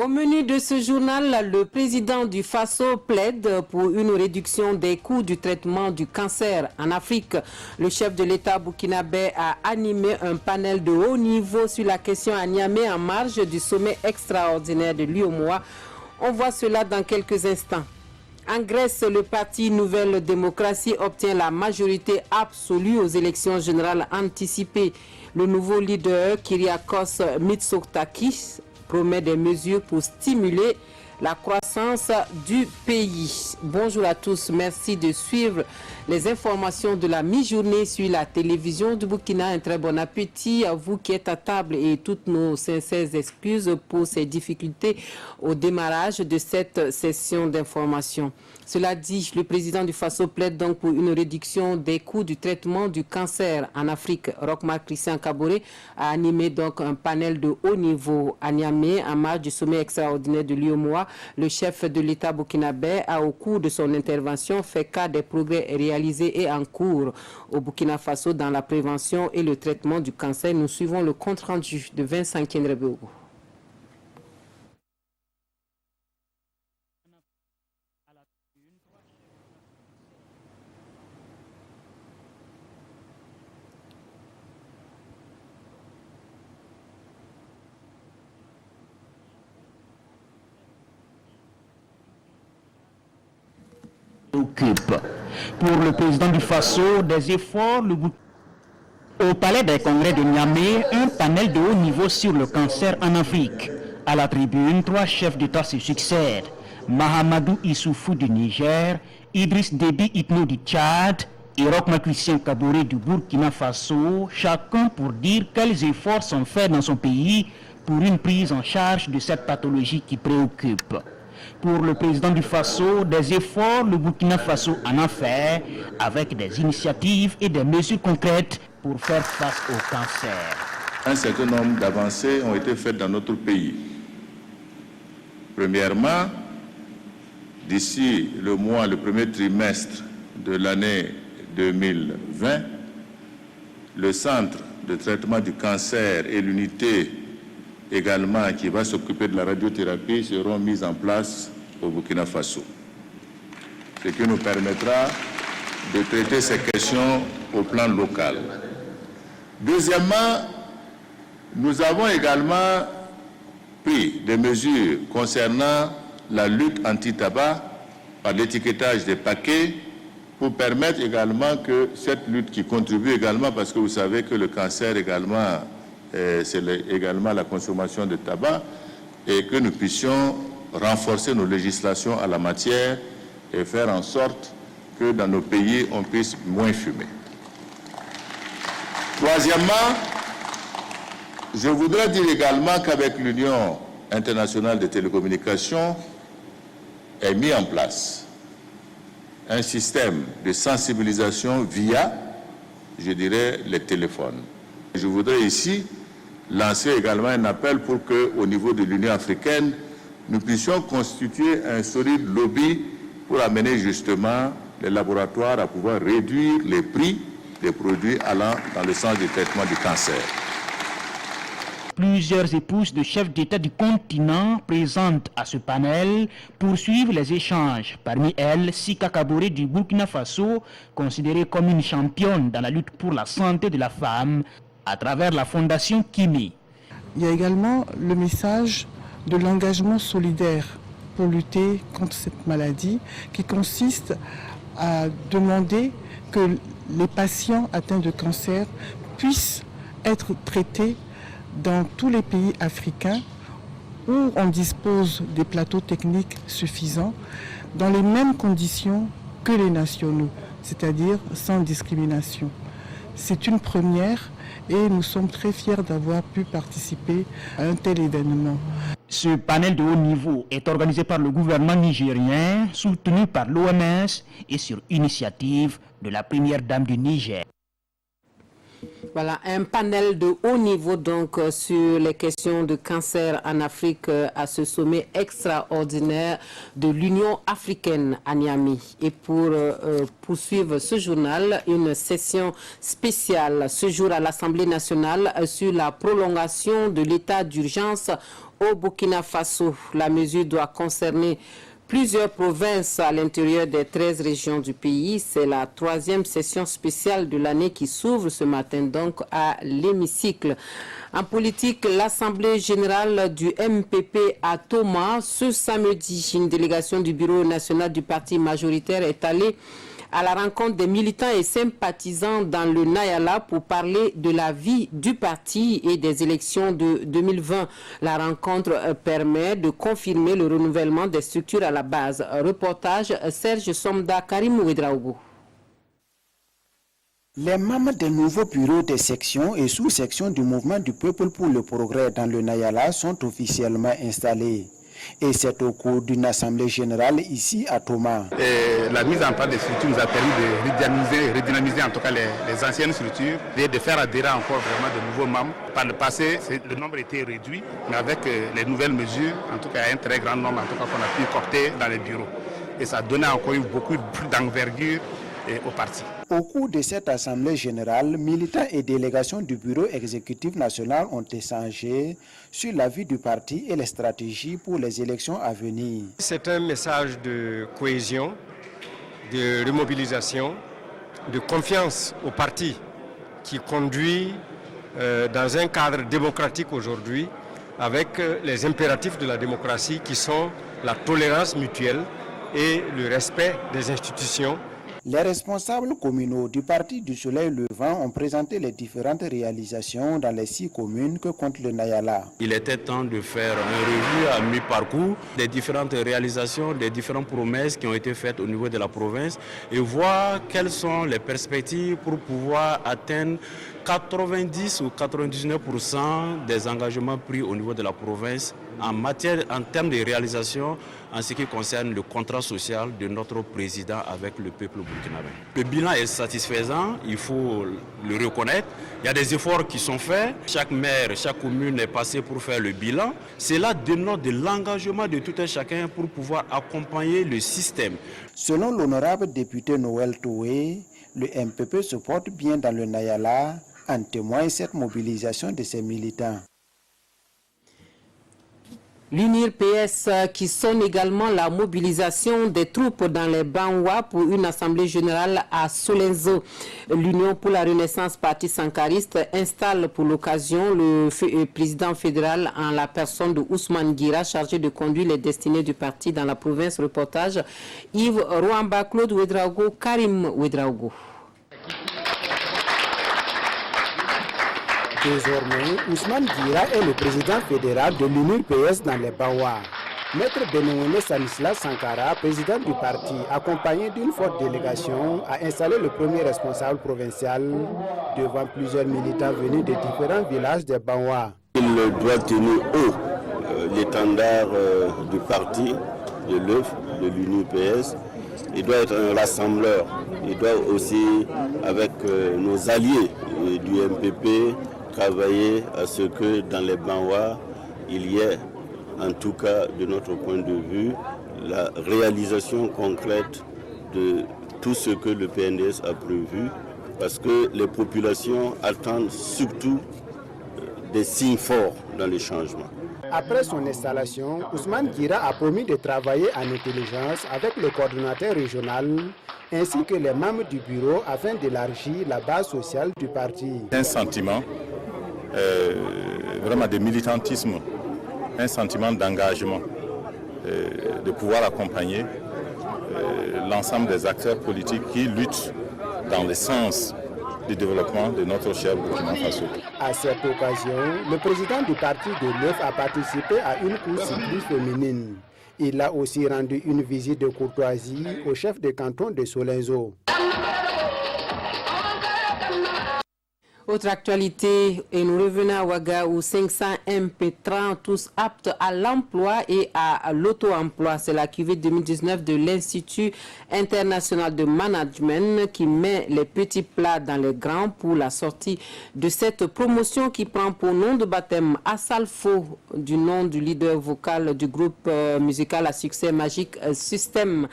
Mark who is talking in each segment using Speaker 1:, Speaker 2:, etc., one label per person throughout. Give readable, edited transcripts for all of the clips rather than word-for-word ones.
Speaker 1: Au menu de ce journal, le président du Faso plaide pour une réduction des coûts du traitement du cancer en Afrique. Le chef de l'État burkinabé a animé un panel de haut niveau sur la question à Niamey en marge du sommet extraordinaire de l'UEMOA. On voit cela dans quelques instants. En Grèce, le parti Nouvelle Démocratie obtient la majorité absolue aux élections générales anticipées. Le nouveau leader, Kyriakos Mitsotakis, promet des mesures pour stimuler la croissance du pays. Bonjour à tous, merci de suivre les informations de la mi-journée sur la télévision du Burkina. Un très bon appétit à vous qui êtes à table et toutes nos sincères excuses pour ces difficultés au démarrage de cette session d'information. Cela dit, le président du Faso plaide donc pour une réduction des coûts du traitement du cancer en Afrique. Roch-Marc Christian Kaboré a animé donc un panel de haut niveau à Niamey en marge du sommet extraordinaire de l'UEMOA. Le chef de l'État burkinabé a, au cours de son intervention, fait cas des progrès réalisés et en cours au Burkina Faso dans la prévention et le traitement du cancer. Nous suivons le compte-rendu de Vincent Kendrebogo.
Speaker 2: Pour le président du Faso, des efforts au palais des congrès de Niamey, un panel de haut niveau sur le cancer en Afrique. À la tribune, 3 chefs d'État se succèdent. Mahamadou Issoufou du Niger, Idriss Déby Itno du Tchad et Roch-Marc Christian Kaboré du Burkina Faso, chacun pour dire quels efforts sont faits dans son pays pour une prise en charge de cette pathologie qui préoccupe. Pour le président du Faso, des efforts, le Burkina Faso en a fait avec des initiatives et des mesures concrètes pour faire face au cancer.
Speaker 3: Un certain nombre d'avancées ont été faites dans notre pays. Premièrement, d'ici le premier trimestre de l'année 2020, le centre de traitement du cancer et l'unité également qui va s'occuper de la radiothérapie seront mises en place au Burkina Faso, ce qui nous permettra de traiter ces questions au plan local. Deuxièmement, nous avons également pris des mesures concernant la lutte anti-tabac par l'étiquetage des paquets pour permettre également que cette lutte qui contribue également, parce que vous savez que le cancer également, c'est également la consommation de tabac, et que nous puissions renforcer nos législations à la matière et faire en sorte que dans nos pays, on puisse moins fumer. Troisièmement, je voudrais dire également qu'avec l'Union internationale des télécommunications est mis en place un système de sensibilisation via, je dirais, les téléphones. Je voudrais ici lancer également un appel pour qu'au niveau de l'Union africaine, nous puissions constituer un solide lobby pour amener justement les laboratoires à pouvoir réduire les prix des produits allant dans le sens du traitement du cancer.
Speaker 2: Plusieurs épouses de chefs d'État du continent présentes à ce panel poursuivent les échanges. Parmi elles, Sika Kaboré du Burkina Faso, considérée comme une championne dans la lutte pour la santé de la femme à travers la fondation Kimi.
Speaker 4: Il y a également le message de l'engagement solidaire pour lutter contre cette maladie qui consiste à demander que les patients atteints de cancer puissent être traités dans tous les pays africains où on dispose des plateaux techniques suffisants dans les mêmes conditions que les nationaux, c'est-à-dire sans discrimination. C'est une première et nous sommes très fiers d'avoir pu participer à un tel événement.
Speaker 2: Ce panel de haut niveau est organisé par le gouvernement nigérien, soutenu par l'OMS et sur initiative de la première dame du Niger.
Speaker 1: Voilà, un panel de haut niveau donc sur les questions de cancer en Afrique à ce sommet extraordinaire de l'Union africaine à Niamey. Et pour poursuivre ce journal, une session spéciale ce jour à l'Assemblée nationale sur la prolongation de l'état d'urgence au Burkina Faso. La mesure doit concerner plusieurs provinces à l'intérieur des 13 régions du pays. C'est la 3e session spéciale de l'année qui s'ouvre ce matin donc à l'hémicycle. En politique, l'Assemblée générale du MPP à Toma, ce samedi, une délégation du bureau national du parti majoritaire est allée à la rencontre des militants et sympathisants dans le Nayala pour parler de la vie du parti et des élections de 2020. La rencontre permet de confirmer le renouvellement des structures à la base. Reportage Serge Somda, Karim Ouedraogo.
Speaker 5: Les membres des nouveaux bureaux des sections et sous-sections du mouvement du peuple pour le progrès dans le Nayala sont officiellement installés. Et c'est au cours d'une assemblée générale ici à Toma.
Speaker 6: La mise en place des structures nous a permis de redynamiser en tout cas les anciennes structures et de faire adhérer encore vraiment de nouveaux membres. Par le passé, le nombre était réduit, mais avec les nouvelles mesures, en tout cas un très grand nombre en tout cas qu'on a pu coopter dans les bureaux. Et ça a donné encore beaucoup plus d'envergure au parti.
Speaker 5: Au cours de cette assemblée générale, militants et délégations du bureau exécutif national ont échangé sur la vie du parti et les stratégies pour les élections à venir.
Speaker 7: C'est un message de cohésion, de remobilisation, de confiance au parti qui conduit dans un cadre démocratique aujourd'hui avec les impératifs de la démocratie qui sont la tolérance mutuelle et le respect des institutions.
Speaker 5: Les responsables communaux du Parti du Soleil Levant ont présenté les différentes réalisations dans les 6 communes que compte le Nayala.
Speaker 8: Il était temps de faire un revue à mi-parcours des différentes réalisations, des différentes promesses qui ont été faites au niveau de la province et voir quelles sont les perspectives pour pouvoir atteindre 90 ou 99% des engagements pris au niveau de la province en termes de réalisation en ce qui concerne le contrat social de notre président avec le peuple burkinabé. Le bilan est satisfaisant, il faut le reconnaître. Il y a des efforts qui sont faits. Chaque maire, chaque commune est passée pour faire le bilan. Cela dénote de l'engagement de tout un chacun pour pouvoir accompagner le système.
Speaker 5: Selon l'honorable député Noël Toué, le MPP se porte bien dans le Nayala, en témoigne cette mobilisation de ses militants.
Speaker 1: L'UNIR-PS qui sonne également la mobilisation des troupes dans les Banwa pour une assemblée générale à Solenzo. L'Union pour la Renaissance Parti Sankariste installe pour l'occasion le président fédéral en la personne de Ousmane Guira, chargé de conduire les destinées du parti dans la province. Reportage Yves Rwamba, Claude Ouedraogo, Karim Ouedraogo.
Speaker 5: Désormais, Ousmane Guira est le président fédéral de l'UNIR-PS dans les Bawa. Maître Benouene Sanisla Sankara, président du parti, accompagné d'une forte délégation, a installé le premier responsable provincial devant plusieurs militants venus de différents villages des Bawa.
Speaker 9: Il doit tenir haut l'étendard du parti, de l'œuf, de l'UNIR-PS. Il doit être un rassembleur. Il doit aussi, avec nos alliés du MPP, travailler à ce que dans les Banwa, il y ait, en tout cas de notre point de vue, la réalisation concrète de tout ce que le PNDS a prévu, parce que les populations attendent surtout des signes forts dans les changements.
Speaker 5: Après son installation, Ousmane Guira a promis de travailler en intelligence avec le coordinateur régional ainsi que les membres du bureau afin d'élargir la base sociale du parti.
Speaker 3: Un sentiment vraiment de militantisme, un sentiment d'engagement, de pouvoir accompagner l'ensemble des acteurs politiques qui luttent dans le sens du développement de notre cher Burkina Faso.
Speaker 5: À cette occasion, le président du parti de l'œuf a participé à une course cycliste féminine. Il a aussi rendu une visite de courtoisie au chef de canton de Solenzo.
Speaker 1: Autre actualité, et nous revenons à Ouaga où 500 MP30, tous aptes à l'emploi et à l'auto-emploi. C'est la cuvée 2019 de l'Institut international de management qui met les petits plats dans les grands pour la sortie de cette promotion qui prend pour nom de baptême Assalfo, du nom du leader vocal du groupe musical à succès Magic System.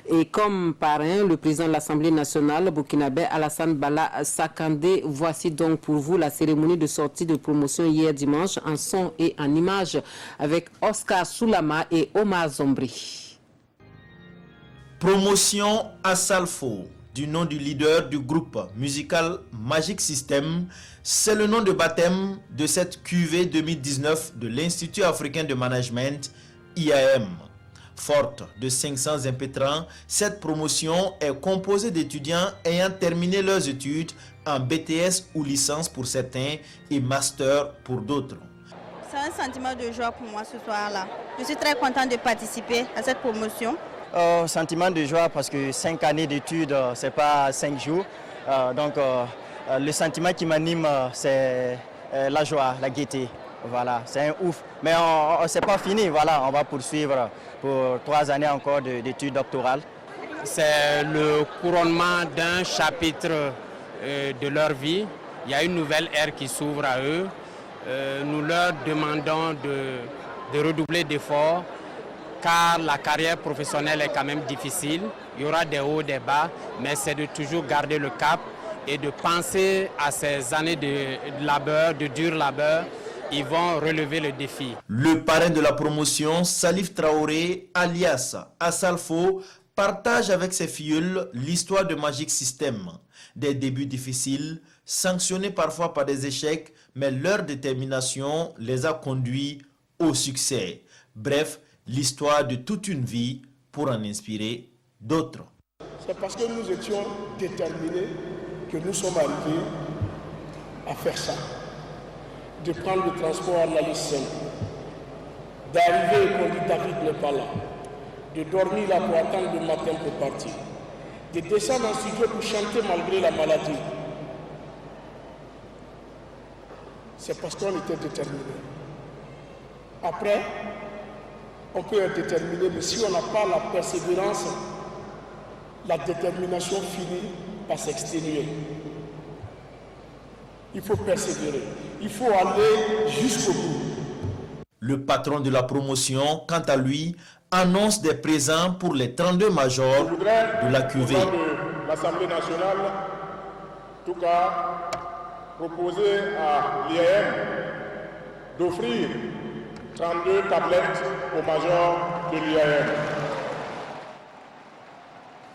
Speaker 1: Et comme parrain, le président de l'Assemblée nationale burkinabé Alassane Bala Sakandé. Voici donc pour vous la cérémonie de sortie de promotion hier dimanche en son et en images avec Oscar Soulama et Omar Zombri.
Speaker 10: Promotion à Salfo, du nom du leader du groupe musical Magic System, c'est le nom de baptême de cette cuvée 2019 de l'Institut africain de management, IAM. Forte de 500 impétrants, cette promotion est composée d'étudiants ayant terminé leurs études en BTS ou licence pour certains et master pour d'autres.
Speaker 11: C'est un sentiment de joie pour moi ce soir-là. Je suis très contente de participer à cette promotion.
Speaker 12: Sentiment de joie parce que 5 années d'études, ce n'est pas 5 jours. Le sentiment qui m'anime, c'est la joie, la gaieté. Voilà, c'est un ouf. Mais ce n'est pas fini, voilà, on va poursuivre pour 3 années encore d'études doctorales.
Speaker 13: C'est le couronnement d'un chapitre de leur vie. Il y a une nouvelle ère qui s'ouvre à eux. Nous leur demandons de redoubler d'efforts, car la carrière professionnelle est quand même difficile. Il y aura des hauts, des bas, mais c'est de toujours garder le cap et de penser à ces années de labeur, de dur labeur. Ils vont relever le défi.
Speaker 10: Le parrain de la promotion, Salif Traoré, alias Assalfo, partage avec ses filleuls l'histoire de Magic System. Des débuts difficiles, sanctionnés parfois par des échecs, mais leur détermination les a conduits au succès. Bref, l'histoire de toute une vie pour en inspirer d'autres.
Speaker 14: C'est parce que nous étions déterminés que nous sommes arrivés à faire ça. De prendre le transport à la liste simple, d'arriver et qu'on dit David n'est pas là, de dormir là pour attendre le matin pour partir, de descendre en studio pour chanter malgré la maladie. C'est parce qu'on était déterminés. Après, on peut être déterminé, mais si on n'a pas la persévérance, la détermination finit par s'exténuer. Il faut persévérer, il faut aller jusqu'au bout.
Speaker 10: Le patron de la promotion, quant à lui, annonce des présents pour les 32 majors de la cuvée.
Speaker 14: De l'Assemblée nationale, en tout cas, proposer à l'IAM d'offrir 32 tablettes aux majors de l'IAM.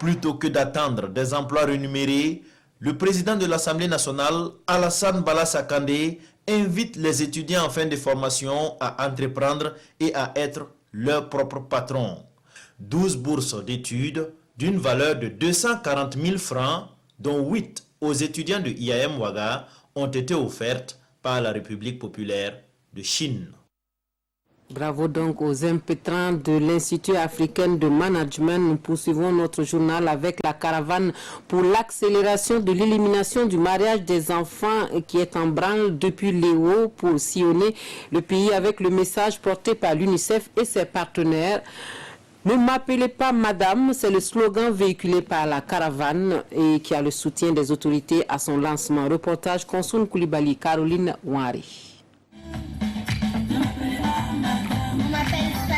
Speaker 10: Plutôt que d'attendre des emplois rémunérés, le président de l'Assemblée nationale, Alassane Bala Sakandé, invite les étudiants en fin de formation à entreprendre et à être leur propre patron. 12 bourses d'études d'une valeur de 240 000 francs, dont 8 aux étudiants de IAM Ouaga, ont été offertes par la République populaire de Chine.
Speaker 1: Bravo donc aux impétrants de l'Institut africain de management. Nous poursuivons notre journal avec la caravane pour l'accélération de l'élimination du mariage des enfants qui est en branle depuis Léo pour sillonner le pays avec le message porté par l'UNICEF et ses partenaires. Ne m'appelez pas madame, c'est le slogan véhiculé par la caravane et qui a le soutien des autorités à son lancement. Reportage Konsoun Koulibaly, Caroline Ouari.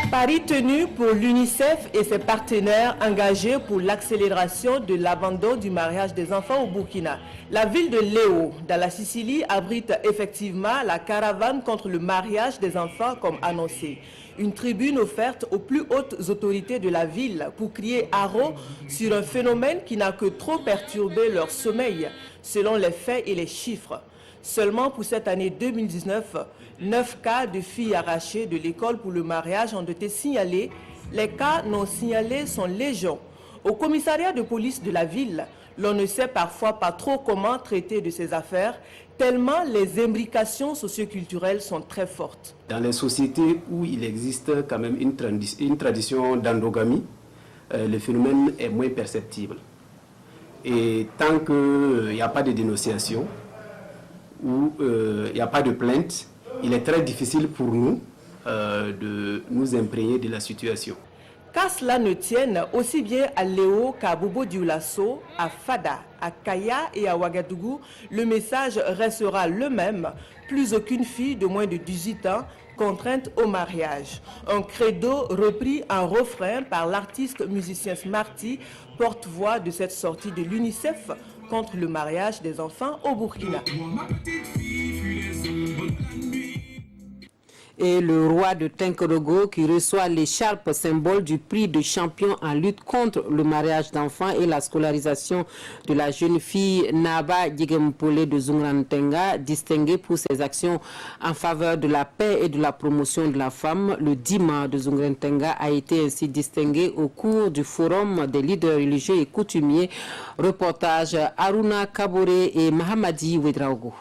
Speaker 15: Pari tenu pour l'UNICEF et ses partenaires engagés pour l'accélération de l'abandon du mariage des enfants au Burkina. La ville de Léo, dans la Sicile, abrite effectivement la caravane contre le mariage des enfants comme annoncé. Une tribune offerte aux plus hautes autorités de la ville pour crier haro sur un phénomène qui n'a que trop perturbé leur sommeil, selon les faits et les chiffres. Seulement pour cette année 2019, 9 cas de filles arrachées de l'école pour le mariage ont été signalés. Les cas non signalés sont légion. Au commissariat de police de la ville, l'on ne sait parfois pas trop comment traiter de ces affaires, tellement les imbrications socioculturelles sont très fortes.
Speaker 16: Dans les sociétés où il existe quand même une tradition d'endogamie, le phénomène est moins perceptible. Et tant qu'il n'y a pas de dénonciation, où il n'y a pas de plainte, il est très difficile pour nous de nous imprégner de la situation.
Speaker 15: Qu'à cela ne tienne, aussi bien à Léo qu'à Bobo Dioulasso, à Fada, à Kaya et à Ouagadougou, le message restera le même. Plus aucune fille de moins de 18 ans contrainte au mariage. Un credo repris en refrain par l'artiste musicien Smarty, porte-voix de cette sortie de l'UNICEF contre le mariage des enfants au Burkina.
Speaker 1: Et le roi de Tinkorogo qui reçoit l'écharpe symbole du prix de champion en lutte contre le mariage d'enfants et la scolarisation de la jeune fille Naba Djigempole de Zungrantenga, distinguée pour ses actions en faveur de la paix et de la promotion de la femme. Le Dima de Zungrantenga a été ainsi distingué au cours du forum des leaders religieux et coutumiers. Reportage Aruna Kabore et Mahamadi Wedraogo.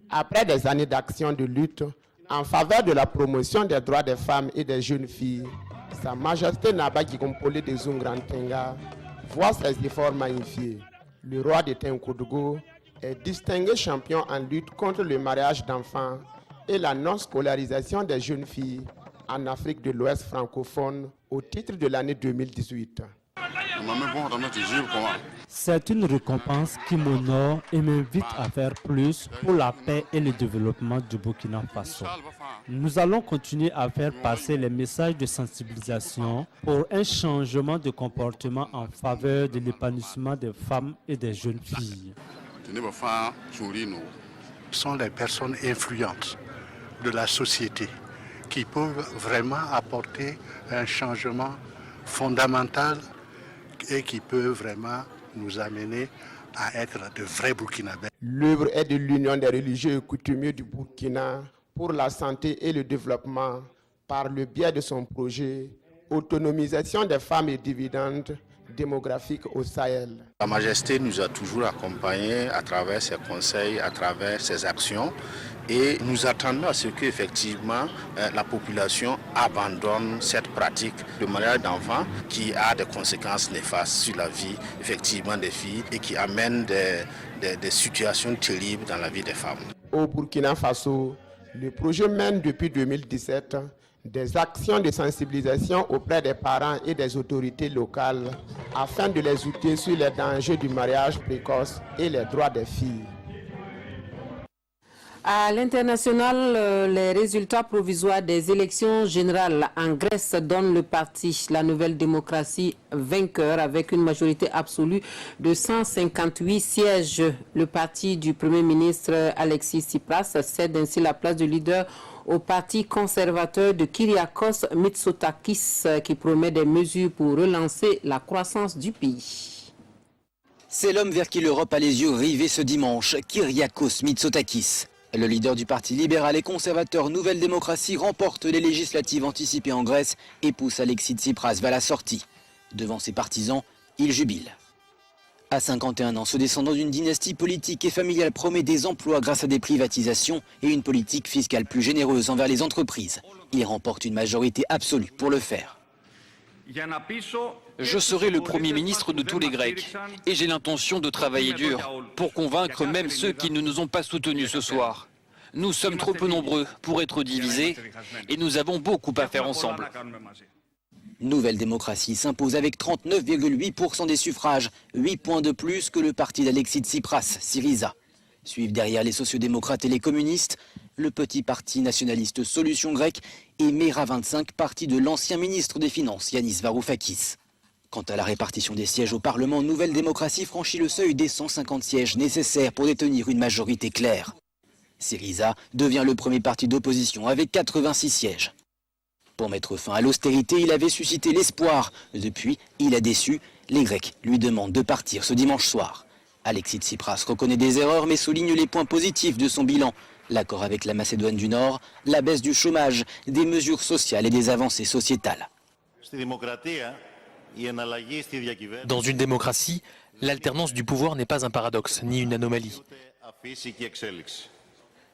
Speaker 17: Après des années d'action de lutte en faveur de la promotion des droits des femmes et des jeunes filles, Sa Majesté Naba Djigempole de Zungrantenga voit ses efforts magnifiés. Le roi de Tinkodogo est distingué champion en lutte contre le mariage d'enfants et la non-scolarisation des jeunes filles en Afrique de l'Ouest francophone au titre de l'année 2018.
Speaker 18: C'est une récompense qui m'honore et m'invite à faire plus pour la paix et le développement du Burkina Faso. Nous allons continuer à faire passer les messages de sensibilisation pour un changement de comportement en faveur de l'épanouissement des femmes et des jeunes filles.
Speaker 19: Ce sont les personnes influentes de la société qui peuvent vraiment apporter un changement fondamental et qui peut vraiment nous amener à être de vrais Burkinabés.
Speaker 17: L'œuvre est de l'Union des religieux et coutumiers du Burkina pour la santé et le développement par le biais de son projet Autonomisation des femmes et dividendes démographiques au Sahel.
Speaker 20: Sa Majesté nous a toujours accompagnés à travers ses conseils, à travers ses actions. Et nous attendons à ce qu'effectivement la population abandonne cette pratique de mariage d'enfants qui a des conséquences néfastes sur la vie effectivement des filles et qui amène des situations terribles dans la vie des femmes.
Speaker 17: Au Burkina Faso, le projet mène depuis 2017 des actions de sensibilisation auprès des parents et des autorités locales afin de les outiller sur les dangers du mariage précoce et les droits des filles.
Speaker 1: À l'international, les résultats provisoires des élections générales en Grèce donnent le parti La Nouvelle Démocratie vainqueur avec une majorité absolue de 158 sièges. Le parti du Premier ministre Alexis Tsipras cède ainsi la place de leader au parti conservateur de Kyriakos Mitsotakis qui promet des mesures pour relancer la croissance du pays.
Speaker 21: C'est l'homme vers qui l'Europe a les yeux rivés ce dimanche, Kyriakos Mitsotakis. Le leader du parti libéral et conservateur Nouvelle Démocratie remporte les législatives anticipées en Grèce et pousse Alexis Tsipras vers la sortie. Devant ses partisans, il jubile. À 51 ans, ce descendant d'une dynastie politique et familiale promet des emplois grâce à des privatisations et une politique fiscale plus généreuse envers les entreprises. Il remporte une majorité absolue pour le faire.
Speaker 22: Je serai le Premier ministre de tous les Grecs et j'ai l'intention de travailler dur pour convaincre même ceux qui ne nous ont pas soutenus ce soir. Nous sommes trop peu nombreux pour être divisés et nous avons beaucoup à faire ensemble.
Speaker 21: Nouvelle Démocratie s'impose avec 39,8% des suffrages, 8 points de plus que le parti d'Alexis Tsipras, Syriza. Suivent derrière les sociodémocrates et les communistes, le petit parti nationaliste Solution Grecque et Mera 25, parti de l'ancien ministre des Finances, Yanis Varoufakis. Quant à la répartition des sièges au Parlement, Nouvelle Démocratie franchit le seuil des 150 sièges nécessaires pour détenir une majorité claire. Syriza devient le premier parti d'opposition avec 86 sièges. Pour mettre fin à l'austérité, il avait suscité l'espoir. Depuis, il a déçu. Les Grecs lui demandent de partir ce dimanche soir. Alexis Tsipras reconnaît des erreurs mais souligne les points positifs de son bilan. L'accord avec la Macédoine du Nord, la baisse du chômage, des mesures sociales et des avancées sociétales.
Speaker 23: Dans une démocratie, l'alternance du pouvoir n'est pas un paradoxe, ni une anomalie.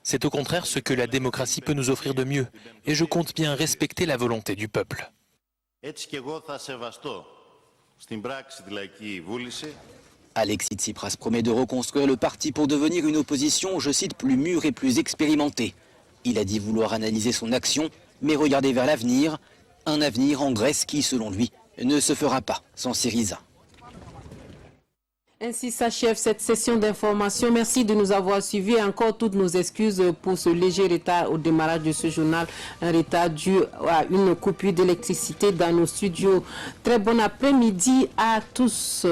Speaker 23: C'est au contraire ce que la démocratie peut nous offrir de mieux, et je compte bien respecter la volonté du peuple.
Speaker 21: Alexis Tsipras promet de reconstruire le parti pour devenir une opposition, je cite, plus mûre et plus expérimentée. Il a dit vouloir analyser son action, mais regarder vers l'avenir, un avenir en Grèce qui, selon lui, ne se fera pas sans Syriza.
Speaker 1: Ainsi s'achève cette session d'information. Merci de nous avoir suivis et encore toutes nos excuses pour ce léger retard au démarrage de ce journal. Un retard dû à une coupure d'électricité dans nos studios. Très bon après-midi à tous.